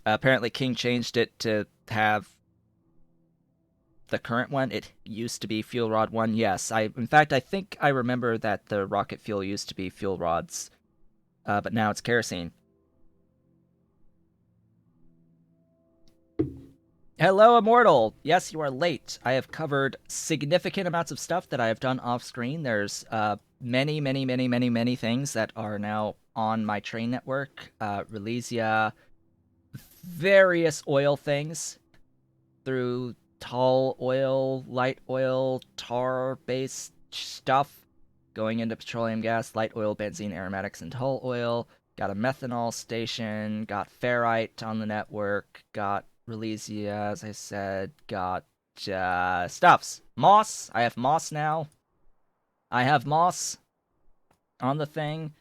Apparently, King changed it to have the current one. It used to be Fuel Rod 1. Yes, in fact, I think I remember that the rocket fuel used to be fuel rods, but now it's kerosene. Hello, Immortal! Yes, you are late. I have covered significant amounts of stuff that I have done off screen. There's many things that are now on my train network. Relesia, various oil things through tall oil, light oil, tar based stuff going into petroleum gas, light oil, benzene, aromatics, and tall oil. Got a methanol station, got ferrite on the network, got Relesia, as I said, got stuffs. Moss. I have moss now. I have moss on the thing.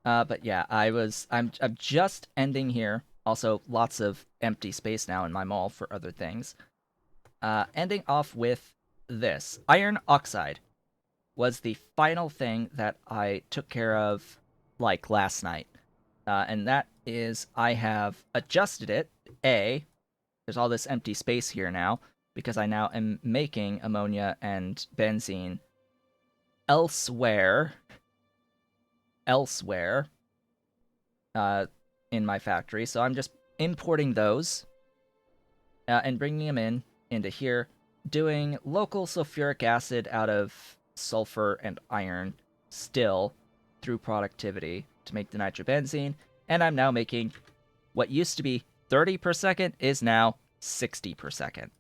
But yeah, I'm just ending here. Also, lots of empty space now in my mall for other things. Ending off with this. Iron oxide was the final thing that I took care of, like, last night. And that is, I have adjusted it. There's all this empty space here now, because I now am making ammonia and benzene elsewhere in my factory. So I'm just importing those and bringing them into here, doing local sulfuric acid out of sulfur and iron still through productivity to make the nitrobenzene, and I'm now making what used to be 30 per second is now 60 per second.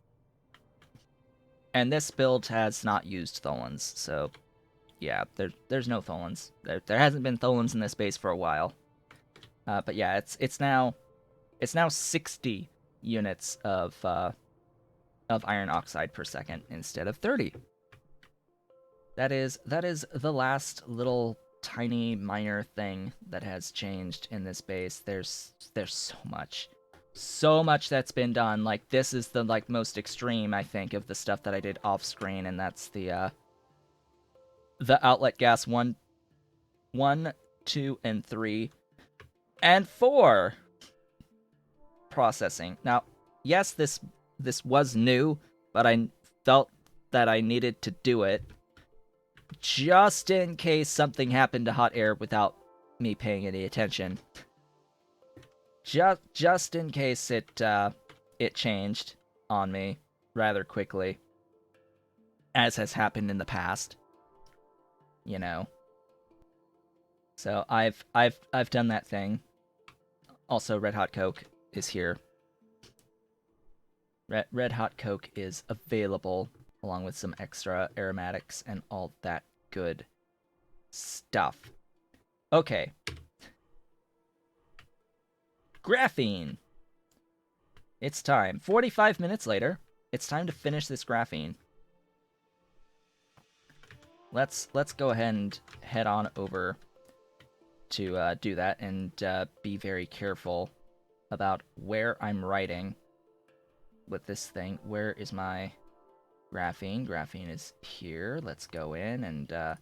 And this build has not used tholins, so yeah, there's no tholins. There hasn't been tholins in this base for a while. But yeah, it's now 60 units of iron oxide per second instead of 30. That is the last little tiny minor thing that has changed in this base. There's so much that's been done. Like, this is the most extreme, I think, of the stuff that I did off screen, and that's the outlet gas 1, 2, and 3, and 4 processing. Now, yes, this was new, but I felt that I needed to do it just in case something happened to hot air without me paying any attention. Just in case it changed on me rather quickly, as has happened in the past. You know. So I've done that thing. Also, Red Hot Coke is here. Red Hot Coke is available, along with some extra aromatics and all that good stuff. Okay. Graphene. It's time. 45 minutes later, it's time to finish this graphene. Let's go ahead and head on over to do that, and be very careful about where I'm writing with this thing. Where is my graphene? Graphene is here. Let's go in and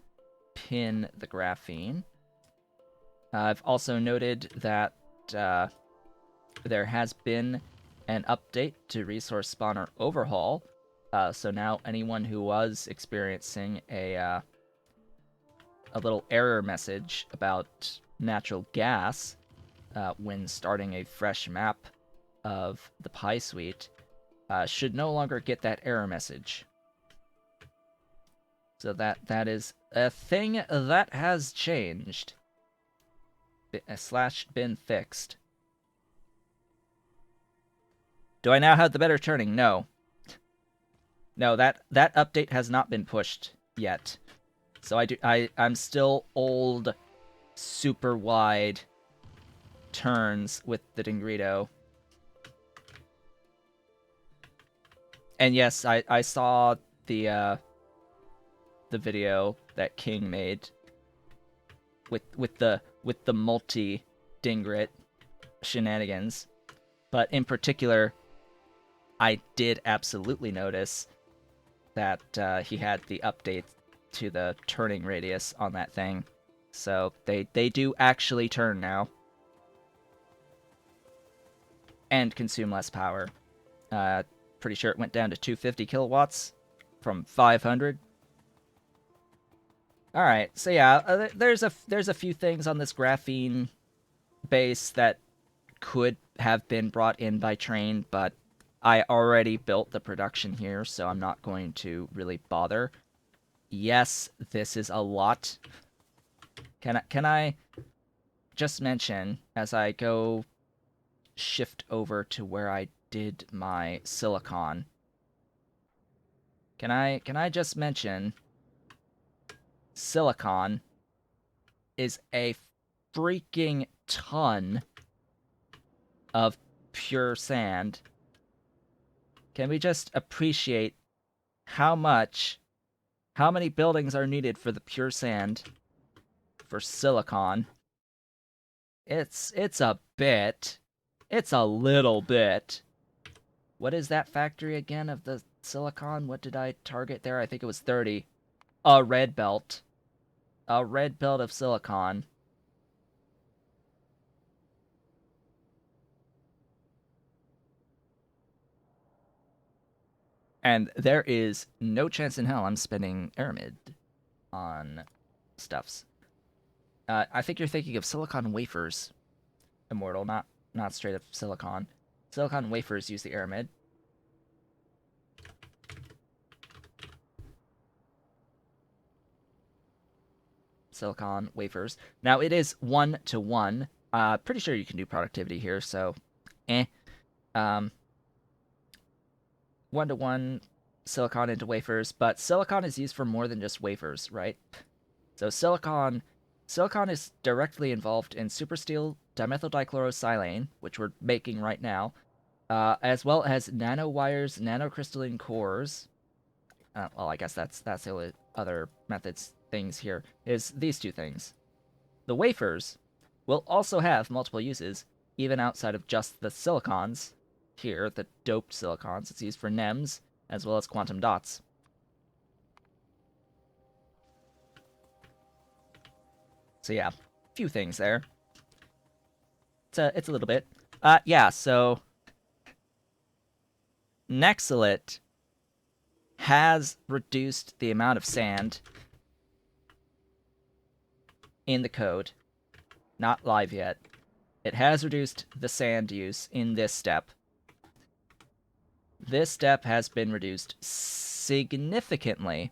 pin the graphene. I've also noted that there has been an update to Resource Spawner Overhaul. So now anyone who was experiencing a little error message about natural gas when starting a fresh map of the Pi Suite should no longer get that error message. So that is a thing that has changed. / been fixed. Do I now have the better turning? No. No, that update has not been pushed yet. So I'm still old, super wide turns with the Dingrito. And yes, I saw the video that King made with the multi Dingrit shenanigans. But in particular, I did absolutely notice that he had the update to the turning radius on that thing. So they do actually turn now. and consume less power. Pretty sure it went down to 250 kilowatts from 500. All right, so yeah, there's a few things on this graphene base that could have been brought in by train, but I already built the production here, so I'm not going to really bother. Yes, this is a lot. Can I just mention, as I go shift over to where I did my silicon, can I just mention silicon is a freaking ton of pure sand. Can we just appreciate how many buildings are needed for the pure sand for silicon? It's a bit. It's a little bit. What is that factory again of the silicon? What did I target there? I think it was 30. A red belt. A red belt of silicon. And there is no chance in hell I'm spending aramid on stuffs. I think you're thinking of silicon wafers, Immortal, not straight up silicon. Silicon wafers use the aramid. Silicon wafers. Now it is 1-to-1. Pretty sure you can do productivity here, so 1-to-1 silicon into wafers, but silicon is used for more than just wafers, right? So silicon is directly involved in supersteel dimethyldichlorosilane, which we're making right now, as well as nanowires, nanocrystalline cores. Well, I guess that's the only other methods things here is these two things. The wafers will also have multiple uses, even outside of just the silicons. Here, the doped silicons, it's used for NEMS as well as quantum dots. So yeah, few things there. It's a little bit. Yeah, so Nexalit has reduced the amount of sand in the code. Not live yet. It has reduced the sand use in this step. This step has been reduced significantly.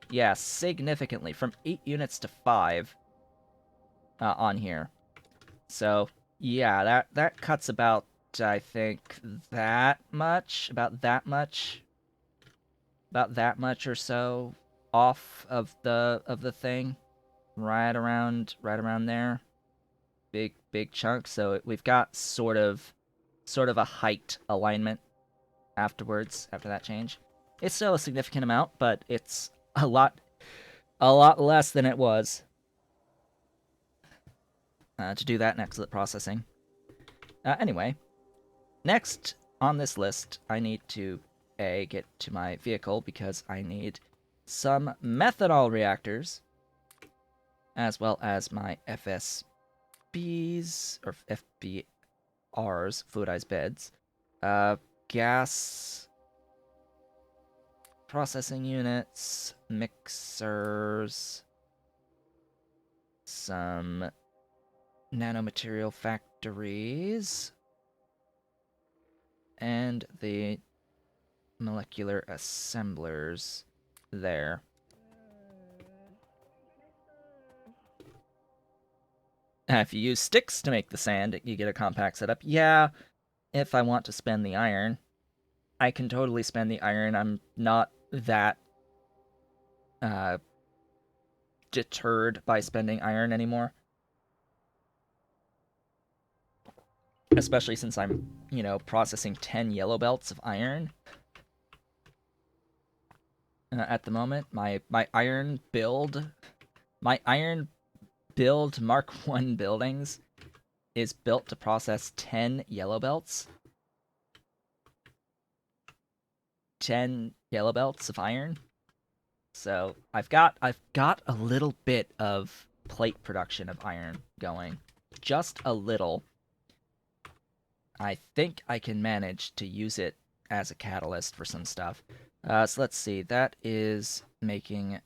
Yeah, significantly. From 8 units to 5 on here. So, yeah, that cuts about, I think, that much. About that much or so off of the thing. Right around there. Big chunk. So we've got sort of a height alignment afterwards, after that change. It's still a significant amount, but it's a lot less than it was to do that next processing. Anyway, next on this list, I need to get to my vehicle because I need some methanol reactors, as well as my FSBs or FBRs, fluidized beds, gas processing units, mixers, some nanomaterial factories, and the molecular assemblers there. If you use sticks to make the sand, you get a compact setup. Yeah, if I want to spend the iron, I can totally spend the iron. I'm not that deterred by spending iron anymore. Especially since I'm, processing 10 yellow belts of iron at the moment. My iron build Mark 1 buildings is built to process 10 yellow belts. 10 yellow belts of iron. So I've got a little bit of plate production of iron going. Just a little. I think I can manage to use it as a catalyst for some stuff. So let's see. That is making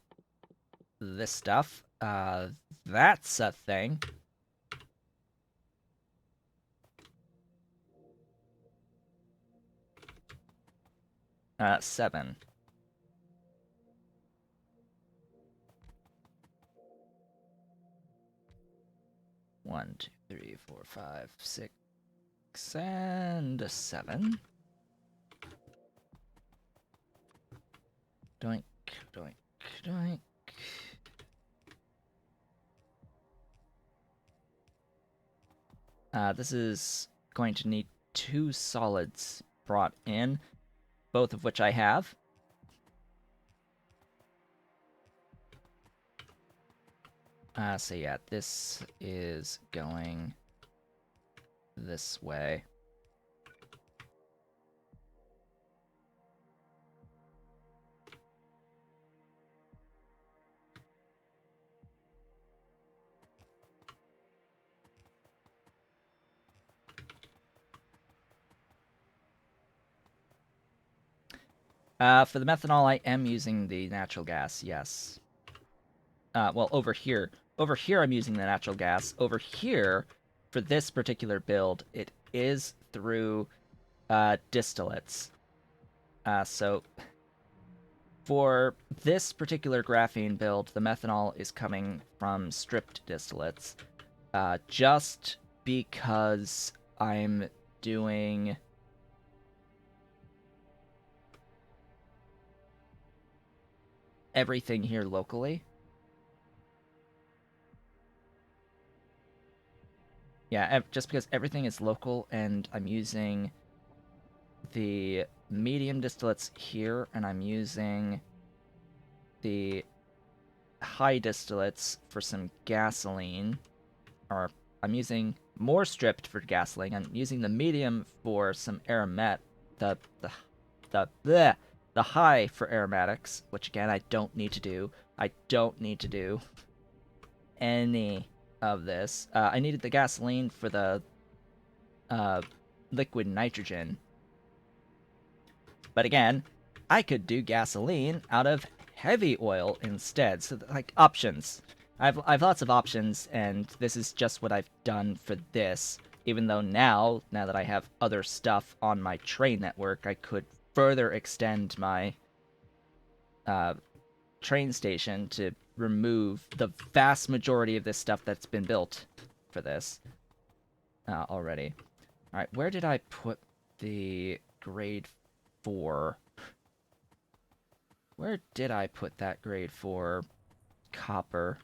this stuff. That's a thing. Seven. One, two, three, four, five, six, and a seven. Doink, doink, doink. This is going to need 2 solids brought in, both of which I have. So yeah, this is going this way. For the methanol, I am using the natural gas, yes. Well, over here. Over here, I'm using the natural gas. Over here, for this particular build, it is through distillates. So for this particular graphene build, the methanol is coming from stripped distillates. Just because I'm doing everything here locally. Yeah, just because everything is local and I'm using the medium distillates here and I'm using the high distillates for some gasoline, or I'm using more stripped for gasoline. I'm using the medium for some aromat, the high for aromatics, which again I don't need to do. I don't need to do any of this. I needed the gasoline for the liquid nitrogen. But again, I could do gasoline out of heavy oil instead. So, like, options. I've lots of options, and this is just what I've done for this. Even though now that I have other stuff on my train network, I could further extend my train station to remove the vast majority of this stuff that's been built for this already. Alright, where did I put the grade 4? Where did I put that grade 4 copper?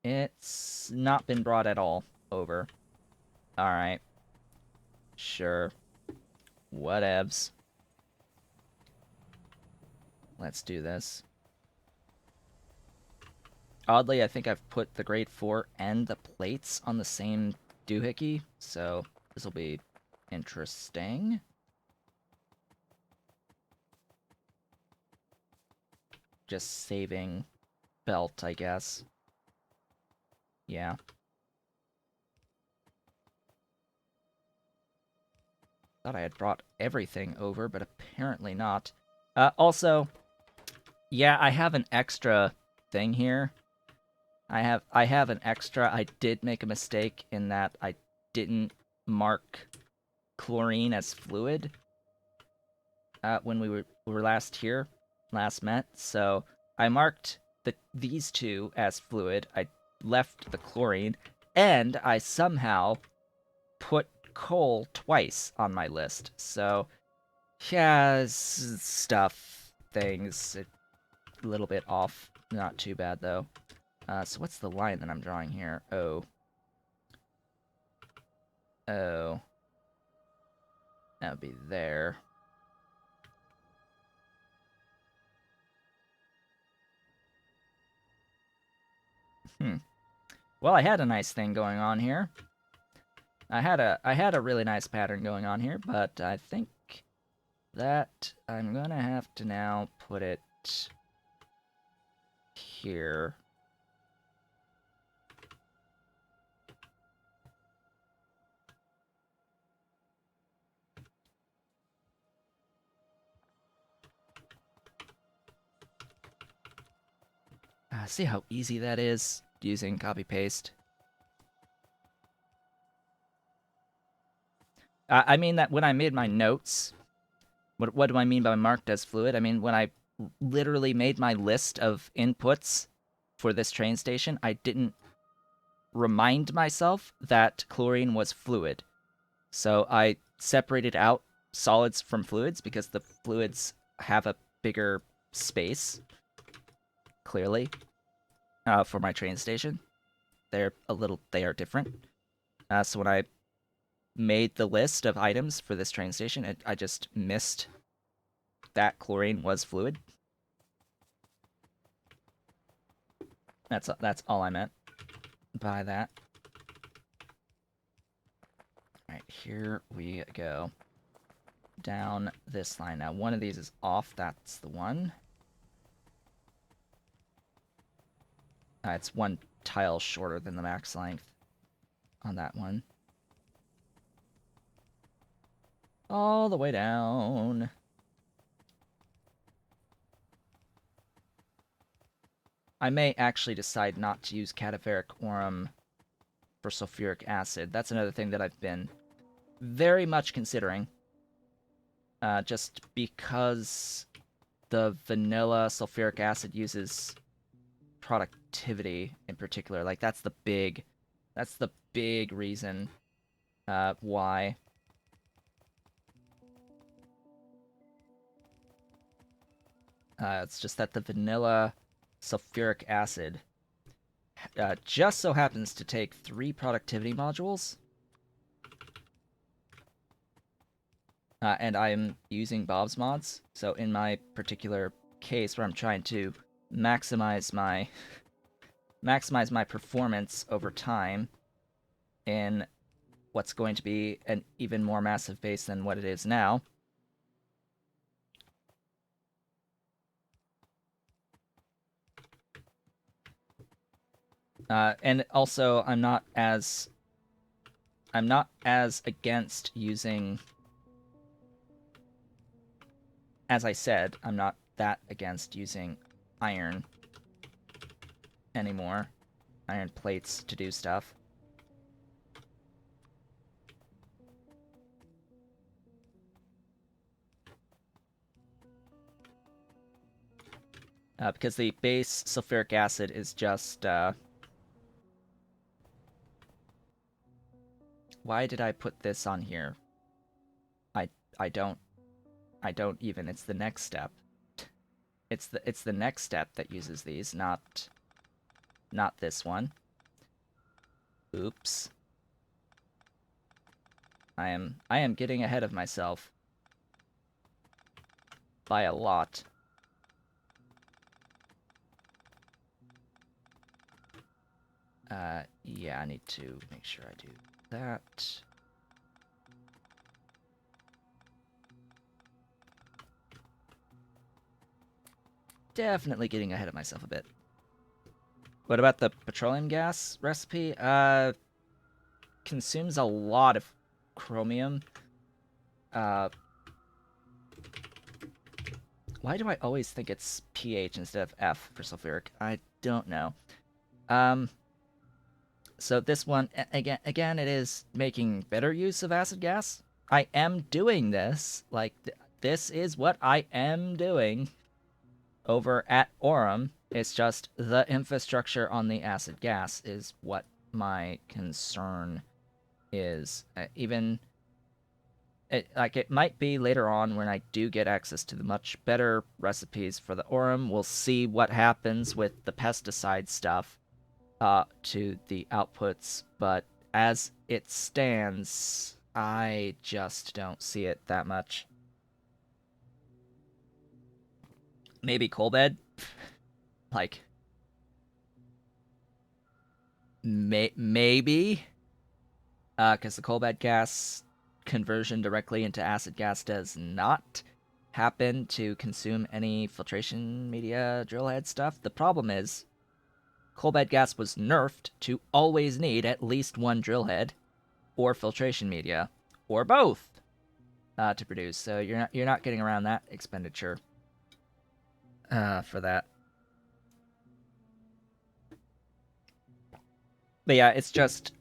It's not been brought at all over. Alright. Sure. Whatevs. Let's do this. Oddly, I think I've put the grade 4 and the plates on the same doohickey, so this will be interesting. Just saving belt, I guess. Yeah. Thought I had brought everything over, but apparently not. Also, yeah, I have an extra thing here. I have an extra. I did make a mistake in that I didn't mark chlorine as fluid when we were last met. So I marked these two as fluid. I left the chlorine, and I somehow put coal twice on my list. So yeah, things a little bit off. Not too bad though. So what's the line that I'm drawing here? Oh. Oh. That would be there. Well, I had a nice thing going on here. I had a really nice pattern going on here, but I think that I'm gonna have to now put it here. See how easy that is using copy paste. I mean that when I made my notes, what do I mean by marked as fluid? I mean when I literally made my list of inputs for this train station, I didn't remind myself that chlorine was fluid. So I separated out solids from fluids because the fluids have a bigger space, clearly, for my train station. They are different. So when I made the list of items for this train station, I just missed that chlorine was fluid. That's all I meant by that. All right, here we go. Down this line. Now, one of these is off. That's the one. It's one tile shorter than the max length on that one. All the way down. I may actually decide not to use cadaveric aurum for sulfuric acid. That's another thing that I've been very much considering. Just because the vanilla sulfuric acid uses productivity in particular. Like that's the big reason why. It's just that the vanilla sulfuric acid just so happens to take 3 productivity modules. And I'm using Bob's mods, so in my particular case where I'm trying to maximize my performance over time in what's going to be an even more massive base than what it is now. And also, I'm not as against using. As I said, I'm not that against using iron anymore. Iron plates to do stuff. Because the base sulfuric acid is just... Why did I put this on here? I don't even. It's the next step. It's the next step that uses these, not this one. Oops. I am getting ahead of myself by a lot. Yeah, I need to make sure I do that. Definitely getting ahead of myself a bit. What about the petroleum gas recipe? Consumes a lot of chromium. Why do I always think it's pH instead of F for sulfuric? I don't know. So this one, again, it is making better use of acid gas. I am doing this. Like, this is what I am doing over at Aurum. It's just the infrastructure on the acid gas is what my concern is. It might be later on when I do get access to the much better recipes for the Aurum. We'll see what happens with the pesticide stuff to the outputs, but as it stands, I just don't see it that much. Maybe coal bed? Like, maybe? Because the coal bed gas conversion directly into acid gas does not happen to consume any filtration media drill head stuff. The problem is, coal bed gas was nerfed to always need at least one drill head or filtration media, or both, to produce. So you're not getting around that expenditure for that. But yeah, it's just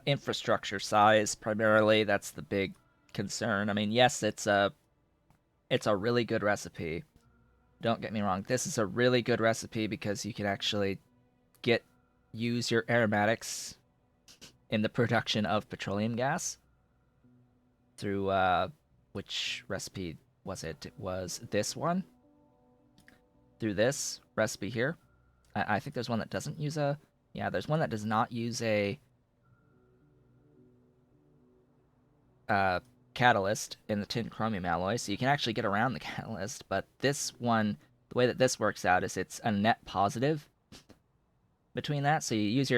infrastructure size primarily. That's the big concern. I mean, yes, it's a really good recipe. Don't get me wrong. This is a really good recipe because you can actually use your aromatics in the production of petroleum gas through which recipe was it? It was this one. Through this recipe here. I think there's one that doesn't use a yeah, there's one that does not use a uh, catalyst in the tin chromium alloy, so you can actually get around the catalyst. But this one, the way that this works out is it's a net positive between that. So you use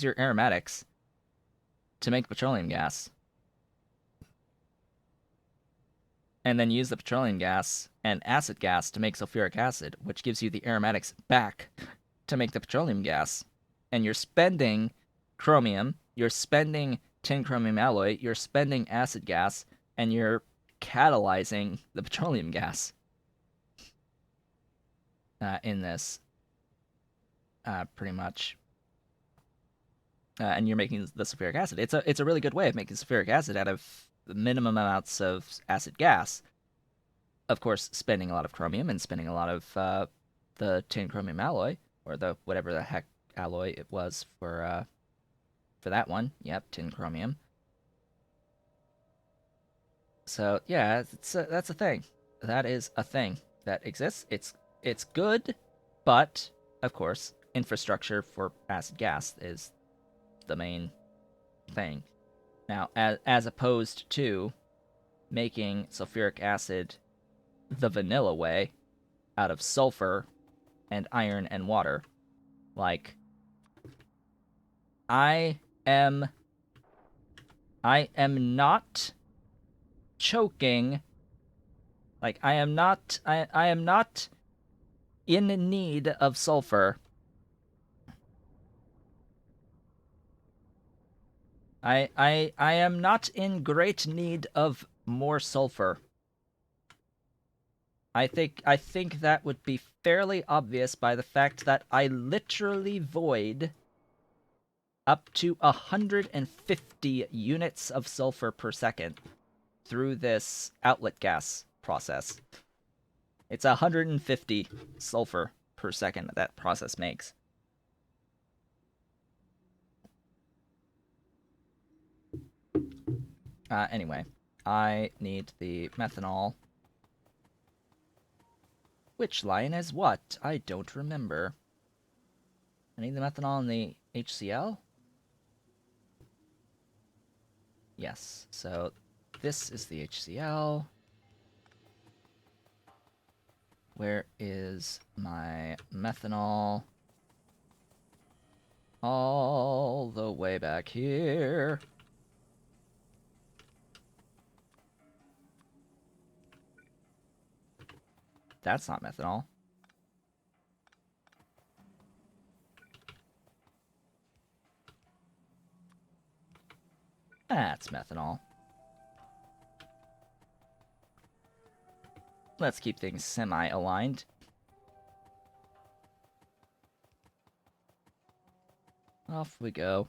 your aromatics to make petroleum gas, and then use the petroleum gas and acid gas to make sulfuric acid, which gives you the aromatics back to make the petroleum gas. And you're spending chromium, you're spending tin chromium alloy, you're spending acid gas, and you're catalyzing the petroleum gas in this, pretty much. And you're making the sulfuric acid. It's a really good way of making sulfuric acid out of the minimum amounts of acid gas. Of course, spending a lot of chromium and spending a lot of the tin chromium alloy, or the whatever the heck alloy it was for that one. Yep, tin chromium. So yeah, that's a thing. That is a thing that exists. It's good, but of course, infrastructure for acid gas is the main thing. Now, as opposed to making sulfuric acid the vanilla way out of sulfur and iron and water, like I am I am not choking. Like I am not in need of sulfur. I am not in great need of more sulfur. I think that would be fairly obvious by the fact that I literally void up to 150 units of sulfur per second through this outlet gas process. It's 150 sulfur per second that process makes. Anyway, I need the methanol. Which line is what? I don't remember. I need the methanol and the HCl? Yes, so this is the HCl. Where is my methanol? All the way back here. That's not methanol. That's methanol. Let's keep things semi-aligned. Off we go.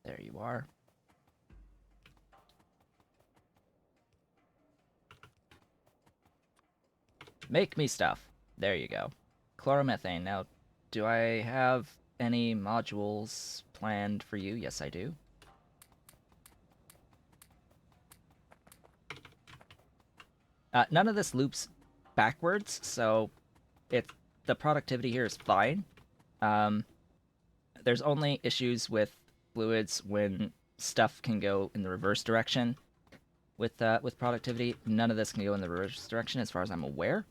There you are. Make me stuff. There you go. Chloromethane. Now, do I have any modules planned for you? Yes, I do. None of this loops backwards, so the productivity here is fine. There's only issues with fluids when stuff can go in the reverse direction. With productivity, none of this can go in the reverse direction, as far as I'm aware.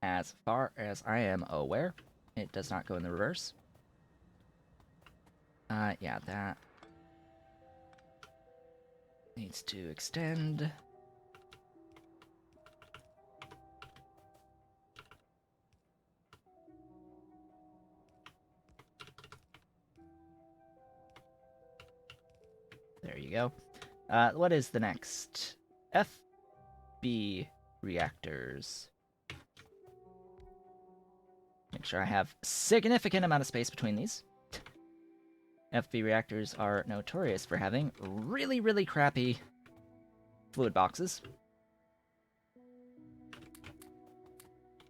As far as I am aware, it does not go in the reverse. Yeah, that needs to extend. There you go. What is the next? FB reactors. Make sure I have significant amount of space between these. FB reactors are notorious for having really, really crappy fluid boxes.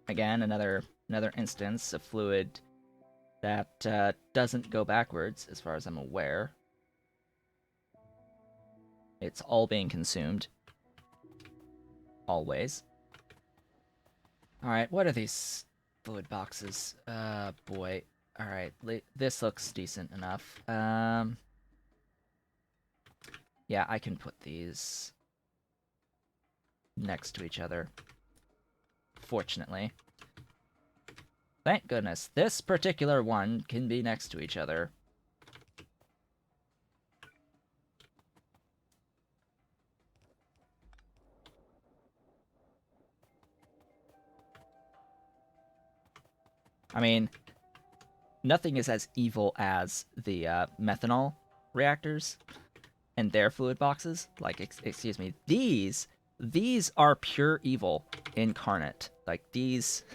Again, another instance of fluid that doesn't go backwards, as far as I'm aware. It's all being consumed. Always. Alright, what are these fluid boxes? Boy. Alright, this looks decent enough. Yeah, I can put these next to each other. Fortunately. Thank goodness, this particular one can be next to each other. I mean, nothing is as evil as the methanol reactors and their fluid boxes. Like, excuse me, these are pure evil incarnate. Like, these...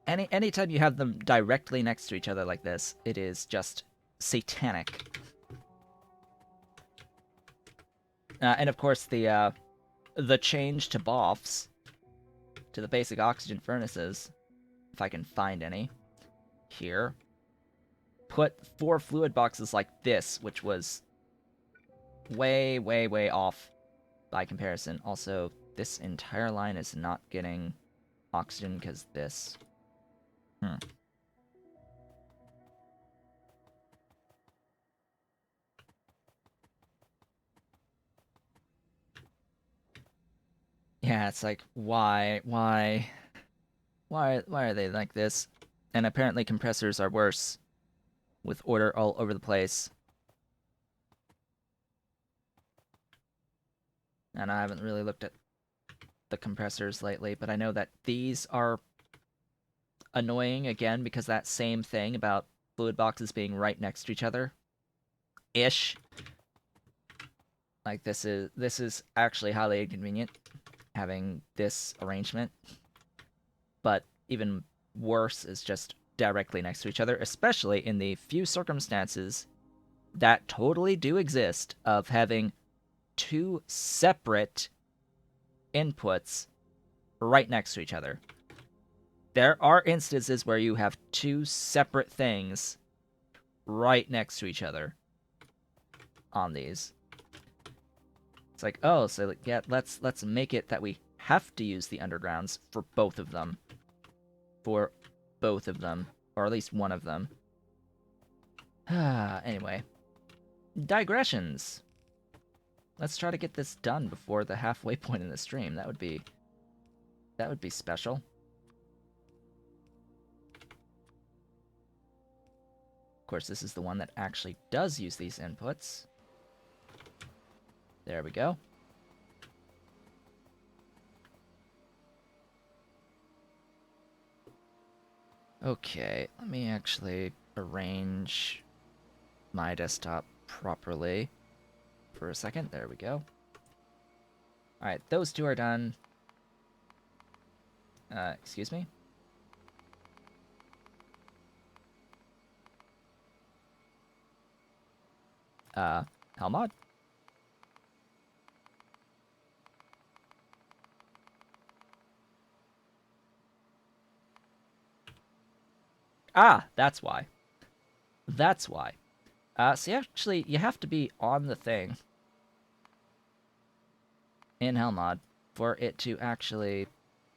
Anytime you have them directly next to each other like this, it is just satanic. And of course, the change to BOFs, to the basic oxygen furnaces, if I can find any, here, put 4 fluid boxes like this, which was way, way, way off by comparison. Also, this entire line is not getting oxygen because this... Yeah, it's like, why are they like this? And apparently compressors are worse, with order all over the place. And I haven't really looked at the compressors lately, but I know that these are annoying, again, because that same thing about fluid boxes being right next to each other. Ish. Like, this is actually highly inconvenient, having this arrangement. But even worse is just directly next to each other, especially in the few circumstances that totally do exist of having 2 separate inputs right next to each other. There are instances where you have 2 separate things right next to each other on these. It's like, oh, so like, yeah, let's make it that we have to use the undergrounds for both of them. For both of them, or at least one of them. Anyway, digressions. Let's try to get this done before the halfway point in the stream. That would be special. Of course, this is the one that actually does use these inputs. There we go. Okay, let me actually arrange my desktop properly for a second. There we go. Alright, those 2 are done. Excuse me? Helmod? Ah, that's why. That's why. So you have to be on the thing in Helmod for it to actually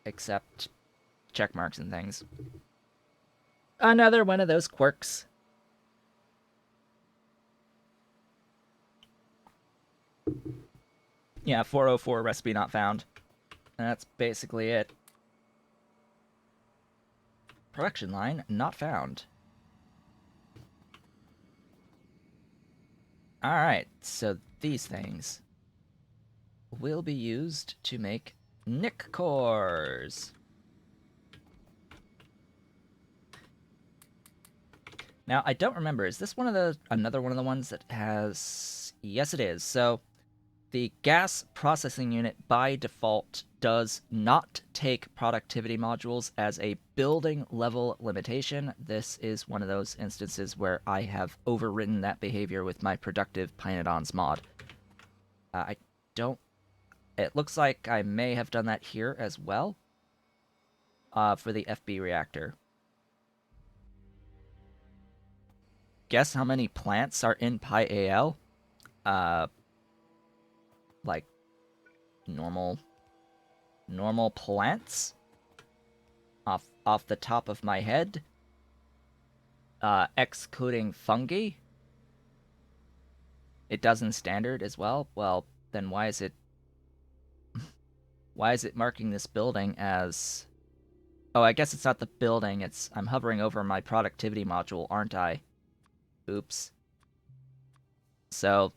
accept check marks and things. Another one of those quirks. Yeah, 404 recipe not found. And that's basically it. Production line not found. Alright, so these things will be used to make Nick cores. Now, I don't remember, is this another one of the ones that has Yes, it is. So the gas processing unit by default does not take productivity modules as a building level limitation. This is one of those instances where I have overridden that behavior with my productive Pinodons mod. I don't. It looks like I may have done that here as well for the FB reactor. Guess how many plants are in PyAL? Uh, like normal plants off the top of my head. Excluding fungi. It does in standard as well. Well, then why is it marking this building as? Oh, I guess it's not the building. It's I'm hovering over my productivity module, aren't I? Oops. So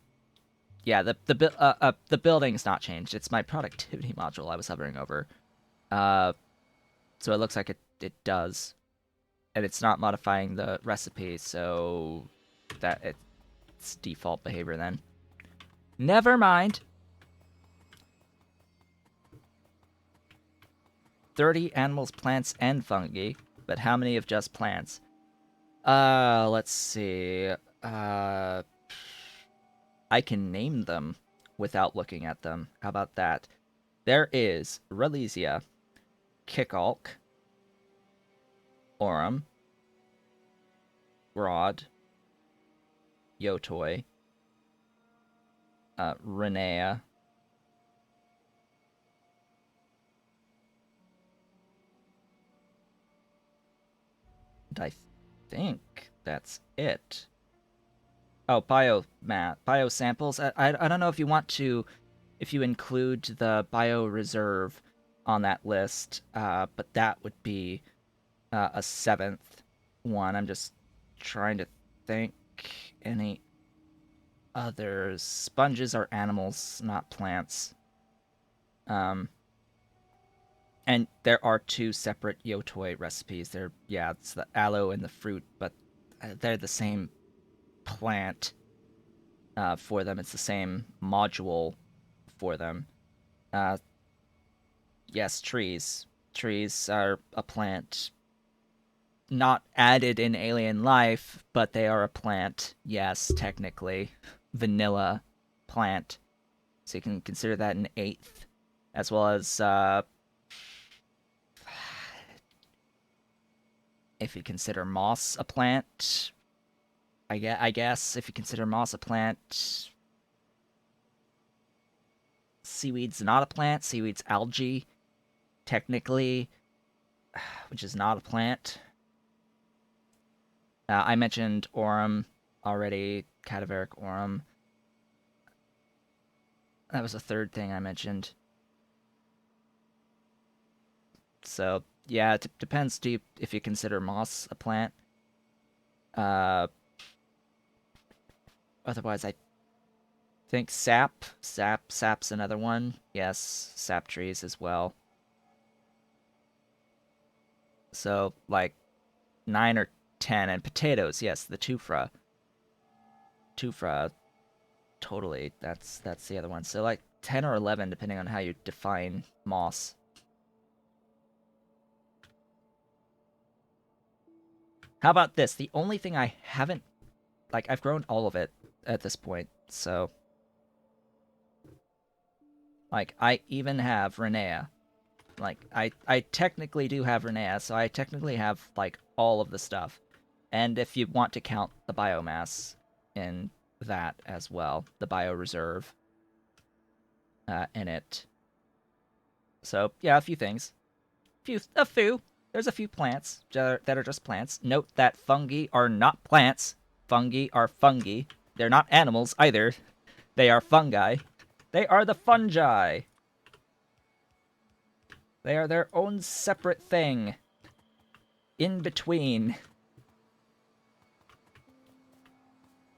yeah, the building's not changed. It's my productivity module I was hovering over. So it looks like it does, and it's not modifying the recipe, so that it's default behavior then. Never mind. 30 animals, plants, and fungi, but how many of just plants? Let's see. I can name them without looking at them. How about that? There is Relesia, Kickalk, Aurum, Rod, Yotoi, Renea, and I think that's it. Oh, bio samples. I don't know if you want to, if you include the bio reserve on that list, but that would be a seventh one. I'm just trying to think any others. Sponges are animals, not plants. And there are two separate Yotoi recipes. It's the aloe and the fruit, but they're the same plant for them. It's the same module for them. Uh, yes, trees. Trees are a plant not added in alien life, but they are a plant. Yes, technically. Vanilla plant. So you can consider that an eighth. As well as if you consider moss a plant, I guess if you consider moss a plant, seaweed's not a plant. Seaweed's algae, technically, which is not a plant. I mentioned Aurum already, cadaveric Aurum. That was the third thing I mentioned. So yeah, it depends if you consider moss a plant. Otherwise, I think sap's another one. Yes, sap trees as well. So like 9 or 10, and potatoes. Yes, the tuphra, totally. That's the other one. So like 10 or 11, depending on how you define moss. How about this? The only thing I haven't, like, I've grown all of it at this point, so like I even have Renea. Like I technically do have Renea, so I technically have like all of the stuff. And if you want to count the biomass in that as well, the bio reserve in it. So yeah, a few things. A few. There's a few plants that are just plants. Note that fungi are not plants. Fungi are fungi. They're not animals either. They are fungi. They are the fungi. They are their own separate thing. In between.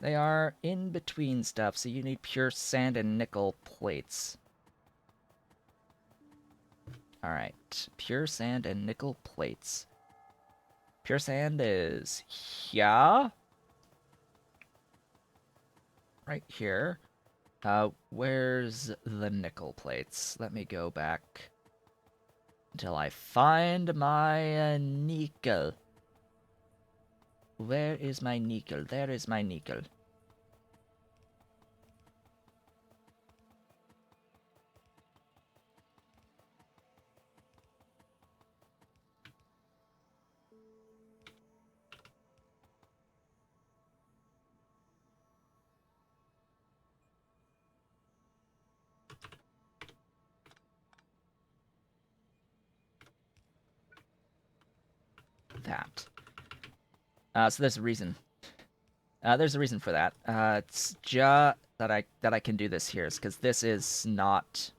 They are in between stuff, so you need pure sand and nickel plates. Alright, pure sand and nickel plates. Pure sand is here. Right here. Where's the nickel plates? Let me go back until I find my nickel. Where is my nickel? There is my nickel. That. So there's a reason. There's a reason for that. It's just that I can do this here is because this is not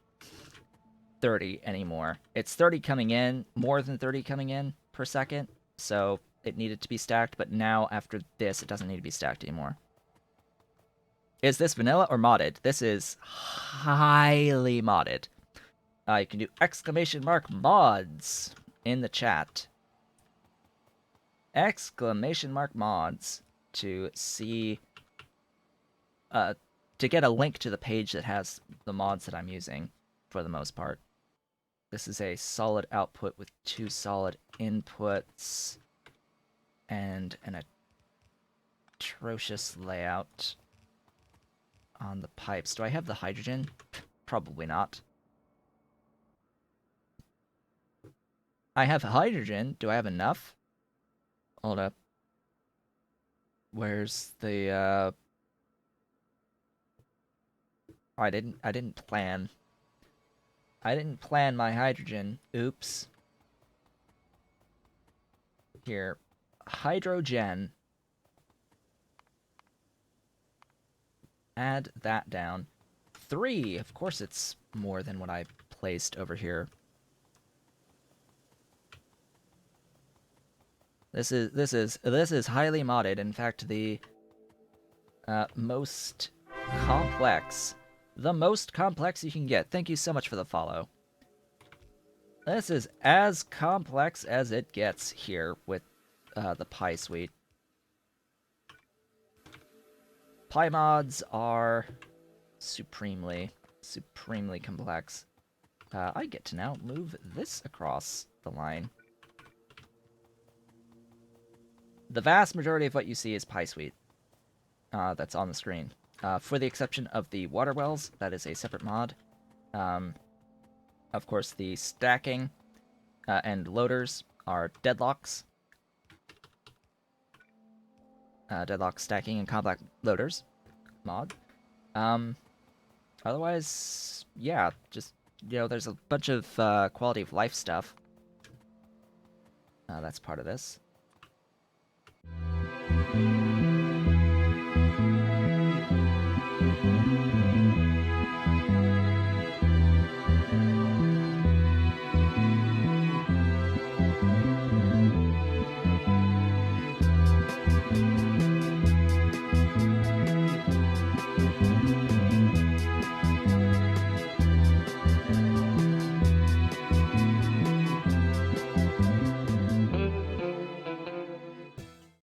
30 anymore. It's 30 coming in, more than 30 coming in per second, so it needed to be stacked, but now after this, it doesn't need to be stacked anymore. Is this vanilla or modded? This is highly modded. You can do exclamation mark mods in the chat. Exclamation mark mods to see, to get a link to the page that has the mods that I'm using for the most part. This is a solid output with 2 solid inputs and an atrocious layout on the pipes. Do I have the hydrogen? Probably not. I have hydrogen. Do I have enough? Hold up. Where's the I didn't plan. I didn't plan my hydrogen. Oops. Here. Hydrogen. Add that down. 3. Of course it's more than what I placed over here. This is highly modded. In fact, the most complex. The most complex you can get. Thank you so much for the follow. This is as complex as it gets here with the Pi suite. Pi mods are supremely complex. I get to now move this across the line. The vast majority of what you see is Pi suite. That's on the screen. For the exception of the water wells, that is a separate mod. Of course, the stacking and loaders are deadlocks. Deadlock stacking and compact loaders mod. Otherwise, yeah, just, there's a bunch of quality of life stuff. That's part of this.